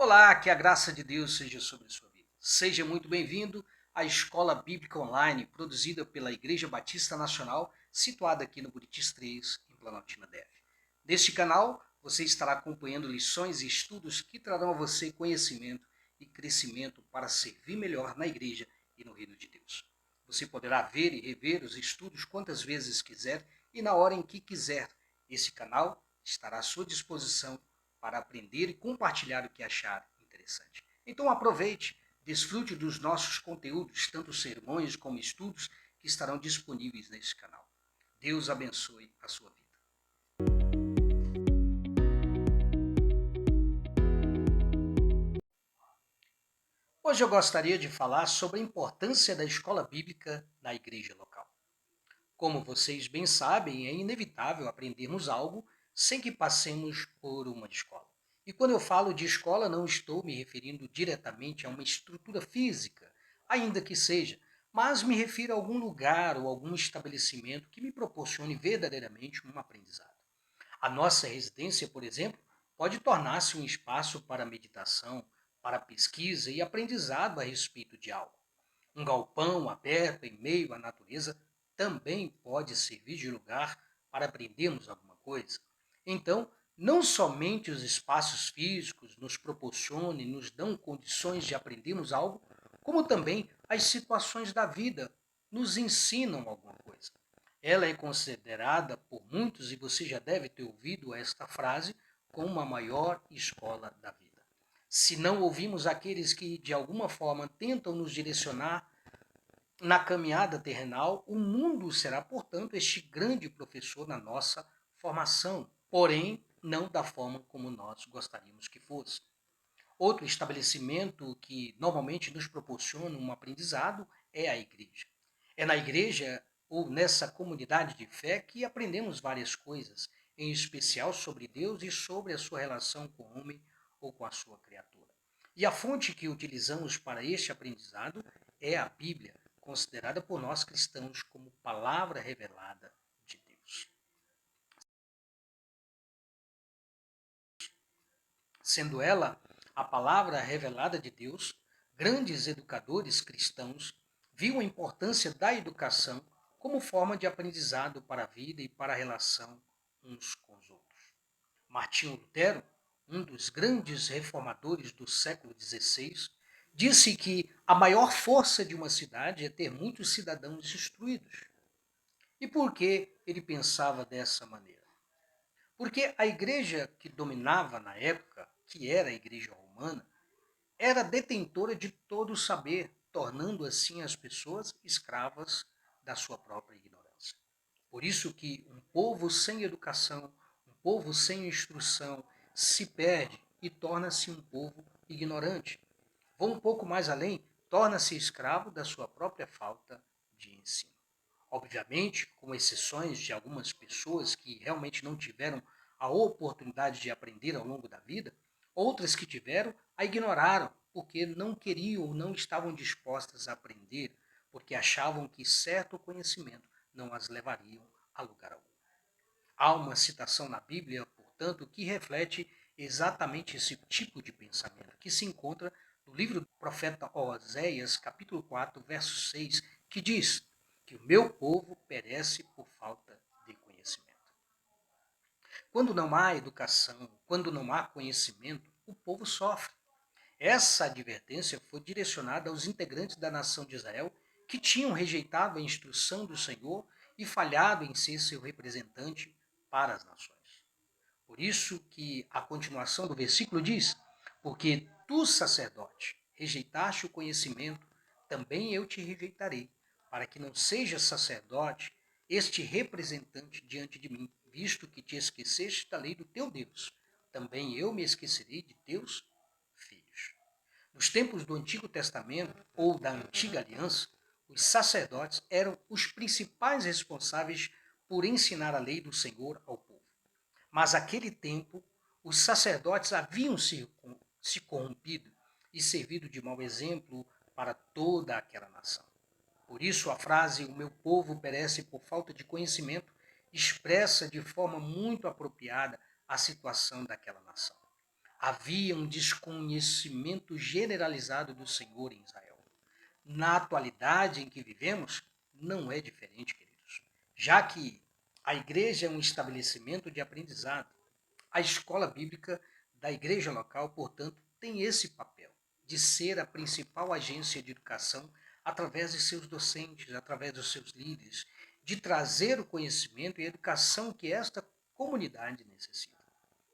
Olá, que a graça de Deus seja sobre a sua vida. Seja muito bem-vindo à Escola Bíblica Online, produzida pela Igreja Batista Nacional, situada aqui no Buritis 3, em Planaltina DF. Neste canal, você estará acompanhando lições e estudos que trarão a você conhecimento e crescimento para servir melhor na igreja e no reino de Deus. Você poderá ver e rever os estudos quantas vezes quiser e na hora em que quiser. Esse canal estará à sua disposição para aprender e compartilhar o que achar interessante. Então aproveite, desfrute dos nossos conteúdos, tanto sermões como estudos, que estarão disponíveis neste canal. Deus abençoe a sua vida. Hoje eu gostaria de falar sobre a importância da escola bíblica na igreja local. Como vocês bem sabem, é inevitável aprendermos algo sem que passemos por uma escola. E quando eu falo de escola, não estou me referindo diretamente a uma estrutura física, ainda que seja, mas me refiro a algum lugar ou algum estabelecimento que me proporcione verdadeiramente um aprendizado. A nossa residência, por exemplo, pode tornar-se um espaço para meditação, para pesquisa e aprendizado a respeito de algo. Um galpão aberto em meio à natureza também pode servir de lugar para aprendermos alguma coisa. Então, não somente os espaços físicos nos proporcionam e nos dão condições de aprendermos algo, como também as situações da vida nos ensinam alguma coisa. Ela é considerada por muitos, e você já deve ter ouvido esta frase, como a maior escola da vida. Se não ouvimos aqueles que de alguma forma tentam nos direcionar na caminhada terrenal, o mundo será, portanto, este grande professor na nossa formação, porém não da forma como nós gostaríamos que fosse. Outro estabelecimento que normalmente nos proporciona um aprendizado é a igreja. É na igreja ou nessa comunidade de fé que aprendemos várias coisas, em especial sobre Deus e sobre a sua relação com o homem ou com a sua criatura. E a fonte que utilizamos para este aprendizado é a Bíblia, considerada por nós cristãos como palavra revelada de Deus. Sendo ela a palavra revelada de Deus, grandes educadores cristãos viam a importância da educação como forma de aprendizado para a vida e para a relação uns com os outros. Martinho Lutero, um dos grandes reformadores do século XVI, disse que a maior força de uma cidade é ter muitos cidadãos instruídos. E por que ele pensava dessa maneira? Porque a igreja que dominava na época, que era a igreja romana, era detentora de todo o saber, tornando assim as pessoas escravas da sua própria ignorância. Por isso que um povo sem educação, um povo sem instrução, se perde e torna-se um povo ignorante. Vou um pouco mais além, torna-se escravo da sua própria falta de ensino. Obviamente, com exceções de algumas pessoas que realmente não tiveram a oportunidade de aprender ao longo da vida, outras que tiveram a ignoraram porque não queriam ou não estavam dispostas a aprender, porque achavam que certo conhecimento não as levariam a lugar algum. Há uma citação na Bíblia, portanto, que reflete exatamente esse tipo de pensamento, que se encontra no livro do profeta Oséias, capítulo 4, verso 6, que diz que o meu povo perece por falta de conhecimento. Quando não há educação, quando não há conhecimento, o povo sofre. Essa advertência foi direcionada aos integrantes da nação de Israel que tinham rejeitado a instrução do Senhor e falhado em ser seu representante para as nações. Por isso que a continuação do versículo diz: porque tu, sacerdote, rejeitaste o conhecimento, também eu te rejeitarei, para que não sejas sacerdote, este representante diante de mim, visto que te esqueceste da lei do teu Deus. Também eu me esquecerei de teus filhos. Nos tempos do Antigo Testamento ou da Antiga Aliança, os sacerdotes eram os principais responsáveis por ensinar a lei do Senhor ao povo. Mas naquele tempo, os sacerdotes haviam se corrompido e servido de mau exemplo para toda aquela nação. Por isso, a frase "o meu povo perece por falta de conhecimento" expressa de forma muito apropriada a situação daquela nação. Havia um desconhecimento generalizado do Senhor em Israel. Na atualidade em que vivemos, não é diferente, queridos. Já que a igreja é um estabelecimento de aprendizado, a escola bíblica da igreja local, portanto, tem esse papel de ser a principal agência de educação através de seus docentes, através dos seus líderes, de trazer o conhecimento e a educação que esta comunidade necessita.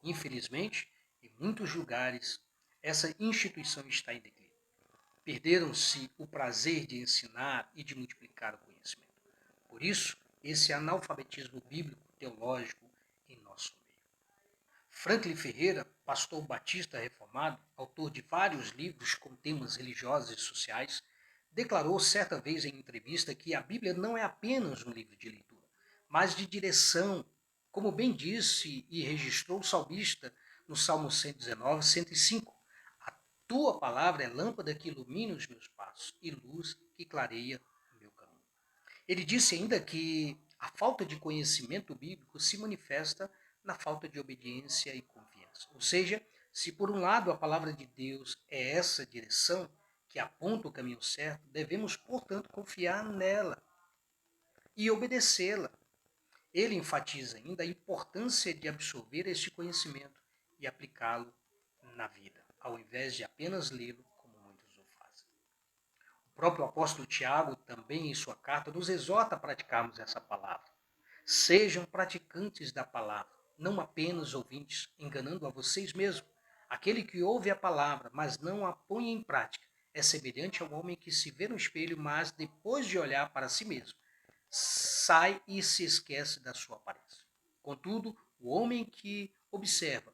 Infelizmente, em muitos lugares, essa instituição está em declínio. Perderam-se o prazer de ensinar e de multiplicar o conhecimento. Por isso, esse analfabetismo bíblico teológico em nosso meio. Franklin Ferreira, pastor batista reformado, autor de vários livros com temas religiosos e sociais, declarou certa vez em entrevista que a Bíblia não é apenas um livro de leitura, mas de direção, como bem disse e registrou o salmista no Salmo 119, 105. A tua palavra é lâmpada que ilumina os meus passos e luz que clareia o meu caminho. Ele disse ainda que a falta de conhecimento bíblico se manifesta na falta de obediência e confiança. Ou seja, se por um lado a palavra de Deus é essa direção que aponta o caminho certo, devemos, portanto, confiar nela e obedecê-la. Ele enfatiza ainda a importância de absorver este conhecimento e aplicá-lo na vida, ao invés de apenas lê-lo como muitos o fazem. O próprio apóstolo Tiago, também em sua carta, nos exorta a praticarmos essa palavra. Sejam praticantes da palavra, não apenas ouvintes, enganando a vocês mesmos. Aquele que ouve a palavra, mas não a põe em prática, é semelhante ao homem que se vê no espelho, mas depois de olhar para si mesmo, sai e se esquece da sua aparência. Contudo, o homem que observa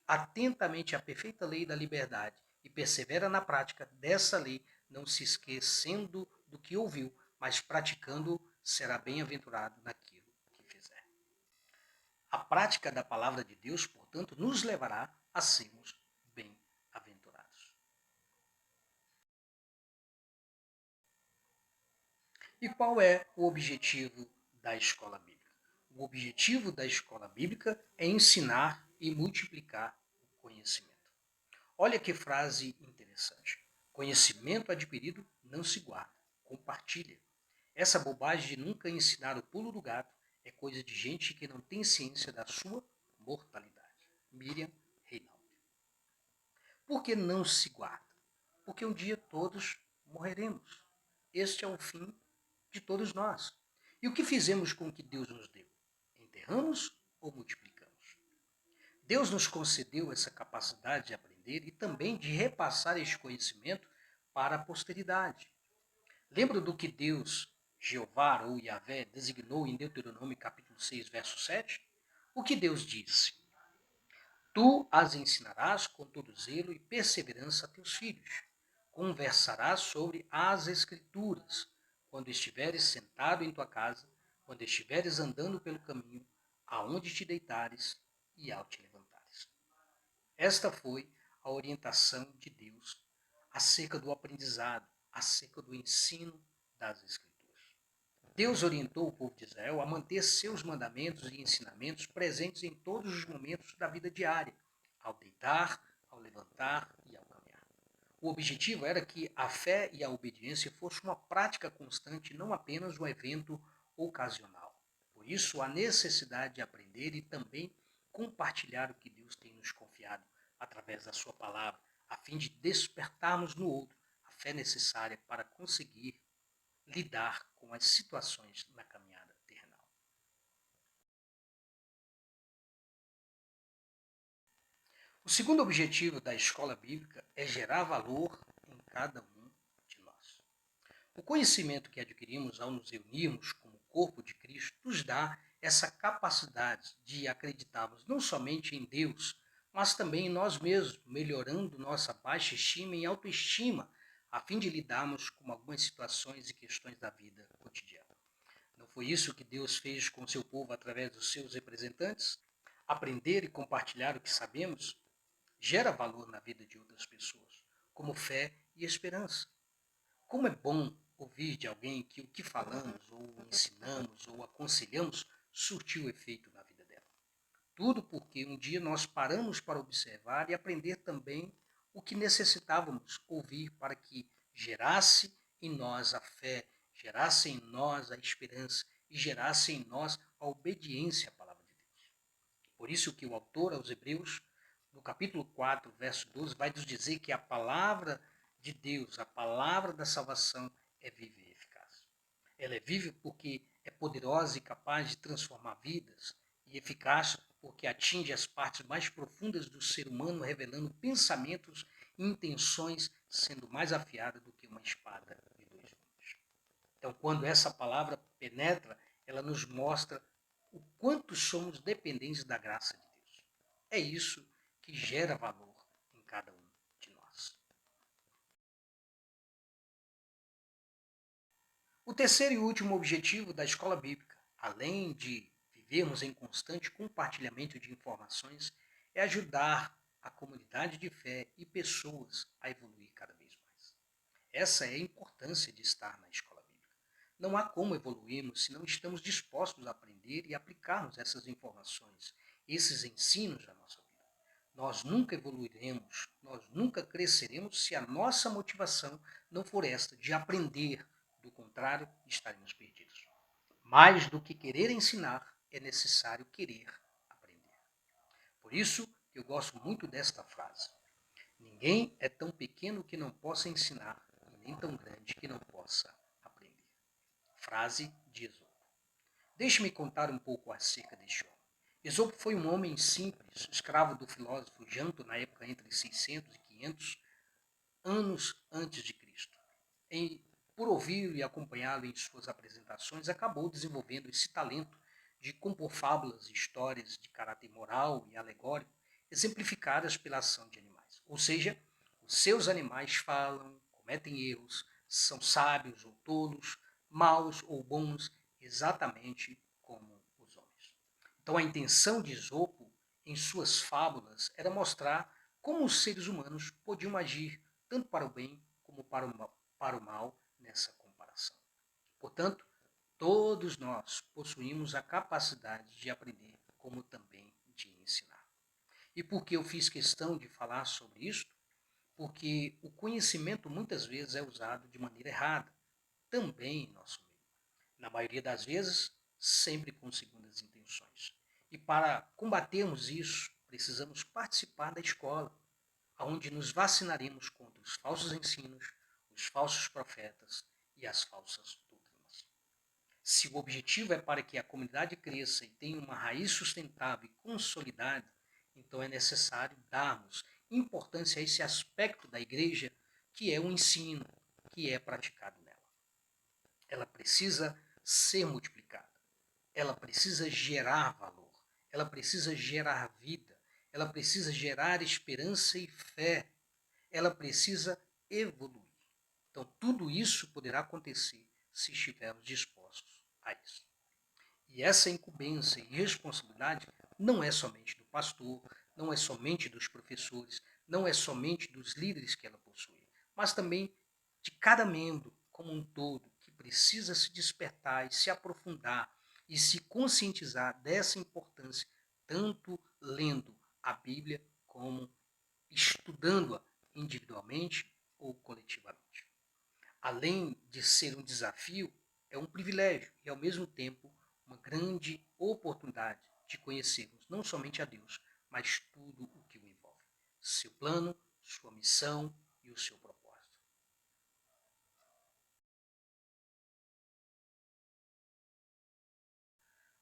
atentamente a perfeita lei da liberdade e persevera na prática dessa lei, não se esquecendo do que ouviu, mas praticando, será bem-aventurado naquilo que fizer. A prática da palavra de Deus, portanto, nos levará a sermos bem-aventurados. E qual é o objetivo da escola bíblica? O objetivo da escola bíblica é ensinar e multiplicar o conhecimento. Olha que frase interessante. Conhecimento adquirido não se guarda, compartilha. Essa bobagem de nunca ensinar o pulo do gato é coisa de gente que não tem ciência da sua mortalidade. Miriam Reinaldi. Por que não se guarda? Porque um dia todos morreremos. Este é o fim de todos nós. E o que fizemos com o que Deus nos deu? Enterramos ou multiplicamos? Deus nos concedeu essa capacidade de aprender e também de repassar este conhecimento para a posteridade. Lembra do que Deus, Jeová ou Yahvé, designou em Deuteronômio capítulo 6, verso 7? O que Deus disse? Tu as ensinarás com todo zelo e perseverança a teus filhos. Conversarás sobre as Escrituras, quando estiveres sentado em tua casa, quando estiveres andando pelo caminho, aonde te deitares e ao te levantares. Esta foi a orientação de Deus acerca do aprendizado, acerca do ensino das Escrituras. Deus orientou o povo de Israel a manter seus mandamentos e ensinamentos presentes em todos os momentos da vida diária, ao deitar, ao levantar e ao caminhar. O objetivo era que a fé e a obediência fossem uma prática constante, não apenas um evento ocasional. Por isso, a necessidade de aprender e também compartilhar o que Deus tem nos confiado através da sua palavra, a fim de despertarmos no outro a fé necessária para conseguir lidar com as situações na caminhada terrenal. O segundo objetivo da escola bíblica é gerar valor em cada um de nós. O conhecimento que adquirimos ao nos reunirmos como corpo de Cristo nos dá essa capacidade de acreditarmos não somente em Deus, mas também em nós mesmos, melhorando nossa baixa estima e autoestima, a fim de lidarmos com algumas situações e questões da vida cotidiana. Não foi isso que Deus fez com seu povo através dos seus representantes? Aprender e compartilhar o que sabemos gera valor na vida de outras pessoas, como fé e esperança. Como é bom ouvir de alguém que o que falamos, ou ensinamos, ou aconselhamos, surtiu efeito na vida dela. Tudo porque um dia nós paramos para observar e aprender também o que necessitávamos ouvir para que gerasse em nós a fé, gerasse em nós a esperança e gerasse em nós a obediência à palavra de Deus. Por isso que o autor aos Hebreus, no capítulo 4, verso 12, vai nos dizer que a palavra de Deus, a palavra da salvação, é viva e eficaz. Ela é viva porque é poderosa e capaz de transformar vidas, e eficaz porque atinge as partes mais profundas do ser humano, revelando pensamentos e intenções, sendo mais afiada do que uma espada de dois gumes. Então, quando essa palavra penetra, ela nos mostra o quanto somos dependentes da graça de Deus. É isso que gera valor em cada um de nós. O terceiro e último objetivo da escola bíblica, além de vivermos em constante compartilhamento de informações, é ajudar a comunidade de fé e pessoas a evoluir cada vez mais. Essa é a importância de estar na escola bíblica. Não há como evoluirmos se não estamos dispostos a aprender e aplicarmos essas informações, esses ensinos à nossa vida. Nós nunca evoluiremos, nós nunca cresceremos se a nossa motivação não for esta de aprender. Do contrário, estaremos perdidos. Mais do que querer ensinar, é necessário querer aprender. Por isso, eu gosto muito desta frase. Ninguém é tão pequeno que não possa ensinar, e nem tão grande que não possa aprender. Frase de Esopo. Deixe-me contar um pouco acerca deste homem. Esopo foi um homem simples, escravo do filósofo Janto na época entre 600 e 500 anos antes de Cristo. Por ouvi-lo e acompanhá-lo em suas apresentações, acabou desenvolvendo esse talento de compor fábulas e histórias de caráter moral e alegórico, exemplificadas pela ação de animais. Ou seja, os seus animais falam, cometem erros, são sábios ou tolos, maus ou bons, exatamente como os homens. Então a intenção de Esopo em suas fábulas era mostrar como os seres humanos podiam agir tanto para o bem como para o mal nessa comparação. Portanto, todos nós possuímos a capacidade de aprender, como também de ensinar. E por que eu fiz questão de falar sobre isso? Porque o conhecimento muitas vezes é usado de maneira errada, também em nosso meio. Na maioria das vezes, sempre com segundas intenções. E para combatermos isso, precisamos participar da escola, onde nos vacinaremos contra os falsos ensinos, os falsos profetas e as falsas doutrinas. Se o objetivo é para que a comunidade cresça e tenha uma raiz sustentável e consolidada, então é necessário darmos importância a esse aspecto da igreja que é o ensino, que é praticado nela. Ela precisa ser multiplicada, ela precisa gerar valor, ela precisa gerar vida, ela precisa gerar esperança e fé, ela precisa evoluir. Então, tudo isso poderá acontecer se estivermos dispostos a isso. E essa incumbência e responsabilidade não é somente do pastor, não é somente dos professores, não é somente dos líderes que ela possui, mas também de cada membro como um todo que precisa se despertar e se aprofundar e se conscientizar dessa importância, tanto lendo a Bíblia como estudando-a individualmente ou coletivamente. Além de ser um desafio, é um privilégio e, ao mesmo tempo, uma grande oportunidade de conhecermos não somente a Deus, mas tudo o que o envolve. Seu plano, sua missão e o seu propósito.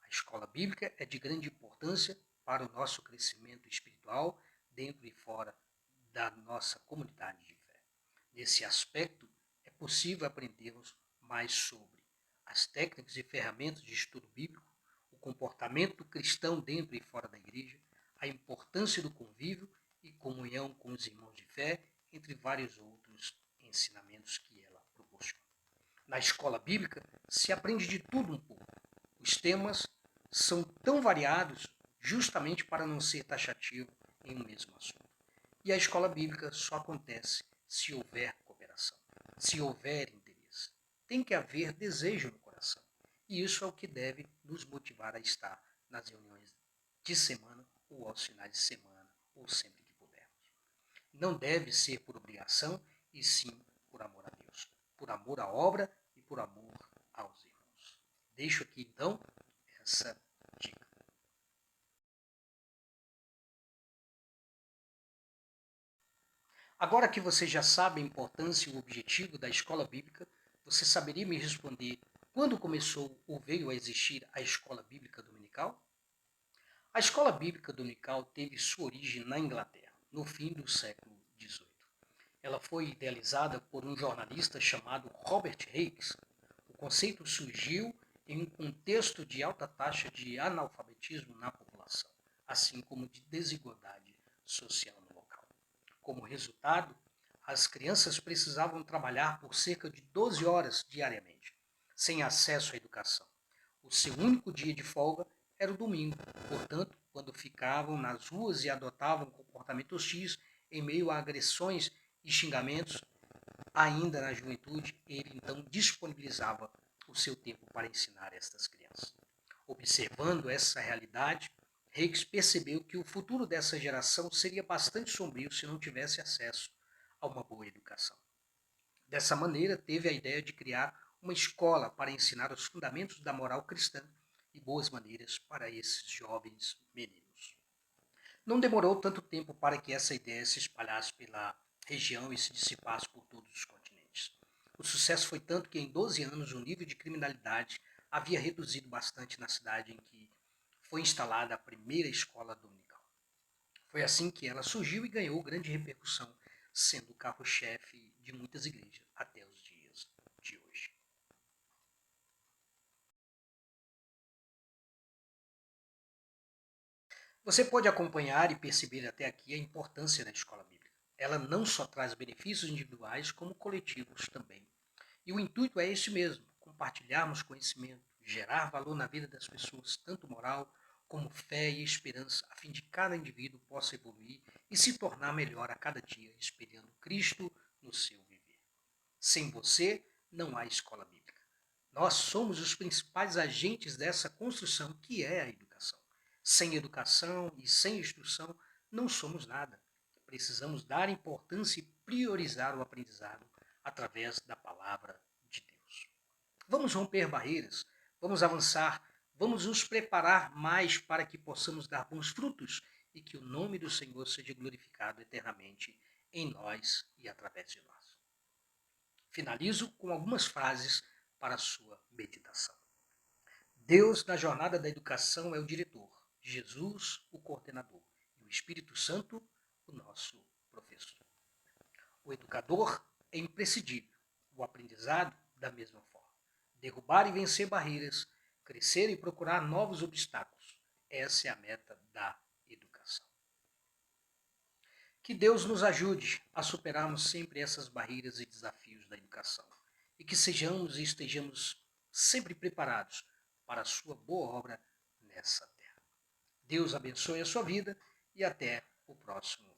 A escola bíblica é de grande importância para o nosso crescimento espiritual dentro e fora da nossa comunidade de fé. Nesse aspecto, é possível aprendermos mais sobre as técnicas e ferramentas de estudo bíblico, o comportamento cristão dentro e fora da igreja, a importância do convívio e comunhão com os irmãos de fé, entre vários outros ensinamentos que ela proporciona. Na escola bíblica se aprende de tudo um pouco. Os temas são tão variados justamente para não ser taxativo em um mesmo assunto. E a escola bíblica só acontece se houver cooperação, se houver interesse. Tem que haver desejo no coração. E isso é o que deve nos motivar a estar nas reuniões de semana ou aos finais de semana, ou sempre que pudermos. Não deve ser por obrigação, e sim por amor a Deus, por amor à obra e por amor aos irmãos. Deixo aqui então essa dica. Agora que você já sabe a importância e o objetivo da escola bíblica, você saberia me responder quando começou ou veio a existir a escola bíblica dominical? A escola bíblica dominical teve sua origem na Inglaterra, no fim do século XVIII. Ela foi idealizada por um jornalista chamado Robert Hicks. O conceito surgiu em um contexto de alta taxa de analfabetismo na população, assim como de desigualdade social no local. Como resultado, as crianças precisavam trabalhar por cerca de 12 horas diariamente, sem acesso à educação. O seu único dia de folga era o domingo, portanto, quando ficavam nas ruas e adotavam comportamento hostis em meio a agressões e xingamentos, ainda na juventude, ele então disponibilizava o seu tempo para ensinar estas crianças. Observando essa realidade, Higgs percebeu que o futuro dessa geração seria bastante sombrio se não tivesse acesso a uma boa educação. Dessa maneira, teve a ideia de criar uma escola para ensinar os fundamentos da moral cristã e boas maneiras para esses jovens meninos. Não demorou tanto tempo para que essa ideia se espalhasse pela região e se dissipasse por todos os continentes. O sucesso foi tanto que em 12 anos o nível de criminalidade havia reduzido bastante na cidade em que foi instalada a primeira escola dominical. Foi assim que ela surgiu e ganhou grande repercussão, sendo o carro-chefe de muitas igrejas até os dias de hoje. Você pode acompanhar e perceber até aqui a importância da escola bíblica. Ela não só traz benefícios individuais, como coletivos também. E o intuito é este mesmo: compartilharmos conhecimento, gerar valor na vida das pessoas, tanto moral como fé e esperança, a fim de cada indivíduo possa evoluir e se tornar melhor a cada dia, espelhando Cristo no seu viver. Sem você, não há escola bíblica. Nós somos os principais agentes dessa construção que é a educação. Sem educação e sem instrução, não somos nada. Precisamos dar importância e priorizar o aprendizado através da palavra de Deus. Vamos romper barreiras, vamos avançar, vamos nos preparar mais para que possamos dar bons frutos e que o nome do Senhor seja glorificado eternamente em nós e através de nós. Finalizo com algumas frases para a sua meditação. Deus, na jornada da educação, é o diretor, Jesus, o coordenador, e o Espírito Santo, o nosso professor. O educador é imprescindível, o aprendizado, da mesma forma. Derrubar e vencer barreiras, crescer e procurar novos obstáculos. Essa é a meta da educação. Que Deus nos ajude a superarmos sempre essas barreiras e desafios da educação. E que sejamos e estejamos sempre preparados para a sua boa obra nessa terra. Deus abençoe a sua vida e até o próximo